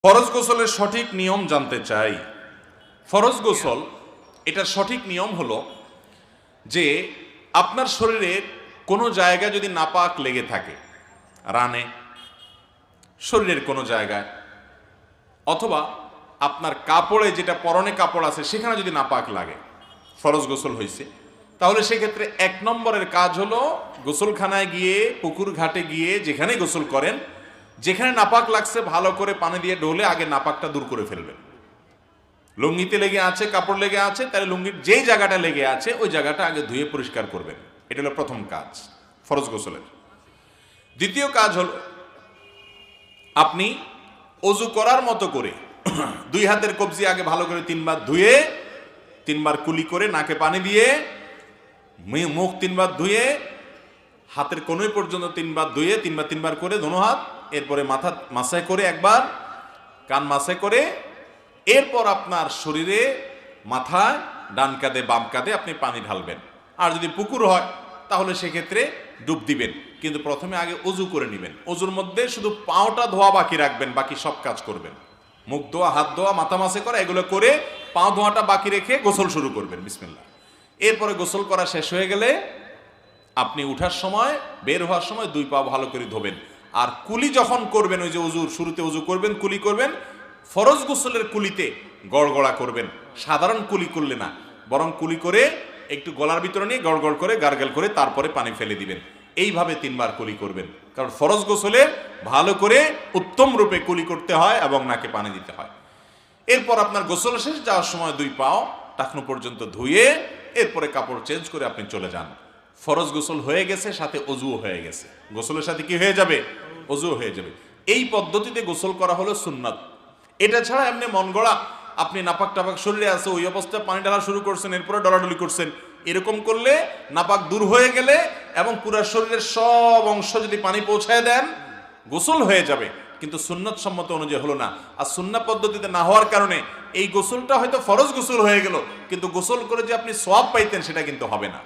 ফরজ গোসলের সঠিক নিয়ম জানতে চাই। ফরজ গোসল এটার সঠিক নিয়ম হলো যে আপনার শরীরের কোনো জায়গায় যদি নাপাক লেগে থাকে, রানে, শরীরের কোনো জায়গায়, অথবা আপনার কাপড়ে, যেটা পরনে কাপড় আছে সেখানে যদি নাপাক লাগে, ফরজ গোসল হয়েছে, তাহলে সেক্ষেত্রে 1 নম্বরের কাজ হলো গোসলখানায় গিয়ে, পুকুর ঘাটে গিয়ে, যেখানে গোসল করেন, যেখানে নাপাক লাগছে ভালো করে পানি দিয়ে ঢোলে আগে নাপাকটা দূর করে ফেলবেন। লুঙ্গিতে লেগে আছে, কাপড় লেগে আছে, তাহলে লুঙ্গির যেই জায়গাটা লেগে আছে ওই জায়গাটা আগে ধুয়ে পরিষ্কার করবেন। এটা হলো প্রথম কাজ ফরজ গোসলের। দ্বিতীয় কাজ হলো আপনি অজু করার মতো করে 2 হাতের কবজি আগে ভালো করে 3 বার ধুয়ে, 3 বার কুলি করে, নাকে পানি দিয়ে, মুখ 3 বার ধুয়ে, হাতের কোনোই পর্যন্ত 3 বার ধুয়ে, 3 বার করে দোনো হাত, এরপরে মাথা মাসায় করে একবার, কান মাসায় করে, এরপর আপনার শরীরে, মাথায়, ডান কাঁধে, বাম কাঁধে আপনি পানি ঢালবেন। আর যদি পুকুর হয় তাহলে সেক্ষেত্রে ডুব দিবেন, কিন্তু প্রথমে আগে অজু করে নেবেন। অজুর মধ্যে শুধু পাওটা ধোয়া বাকি রাখবেন, বাকি সব কাজ করবেন। মুখ ধোয়া, হাত ধোয়া, মাথা মাসে করা, এগুলো করে পাও ধোয়াটা বাকি রেখে গোসল শুরু করবেন, বিসমিল্লাহ। এরপরে গোসল করা শেষ হয়ে গেলে আপনি উঠার সময়, বের হওয়ার সময় 2 পা ভালো করে ধোবেন। আর কুলি যখন করবেন, ওই যে অজুর শুরুতে অজু করবেন, কুলি করবেন, ফরজ গোসলের কুলিতে গড়গড়া করবেন। সাধারণ কুলি করলে না, বরং কুলি করে একটু গলার ভিতরে নিয়ে গড়গড় করে গার্গেল করে তারপরে পানি ফেলে দিবেন। এইভাবে 3 বার কুলি করবেন, কারণ ফরজ গোসলে ভালো করে উত্তম রূপে কুলি করতে হয় এবং নাকে পানি দিতে হয়। এরপর আপনার গোসল শেষ, যাওয়ার সময় 2 পাও টাকনু পর্যন্ত ধুয়ে এরপরে কাপড় চেঞ্জ করে আপনি চলে যান। ফরজ গোসল হয়ে গেছে, সাথে অজুও হয়ে গেছে। গোসলের সাথে কি হয়ে যাবে? অজুও হয়ে যাবে। এই পদ্ধতিতে গোসল করা হলো সুন্নাত। এটা ছাড়া এমনি মন গড়া আপনি নাপাক টাপাক শরীরে আছে, ওই অবস্থায় পানি ঢালা শুরু করছেন, এরপরে ডলাডলি করছেন, এরকম করলে নাপাক দূর হয়ে গেলে এবং পুরো শরীরের সব অংশ যদি পানি পৌঁছায় দেন, গোসল হয়ে যাবে, কিন্তু সুন্নাত সম্মত অনুযায়ী হলো না। আর সুন্নাত পদ্ধতিতে না হওয়ার কারণে এই গোসলটা হয়তো ফরজ গোসল হয়ে গেল, কিন্তু গোসল করে যে আপনি সওয়াব পাইতেন সেটা কিন্তু হবে না।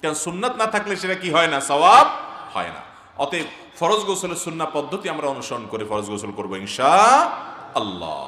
কারণ সুন্নাত না থাকলে সেটা কি হয় না? সওয়াব হয় না। অতএব ফরজ গোসলের সুন্নাত পদ্ধতি আমরা অনুসরণ করে ফরজ গোসল করবো ইনশাআল্লাহ।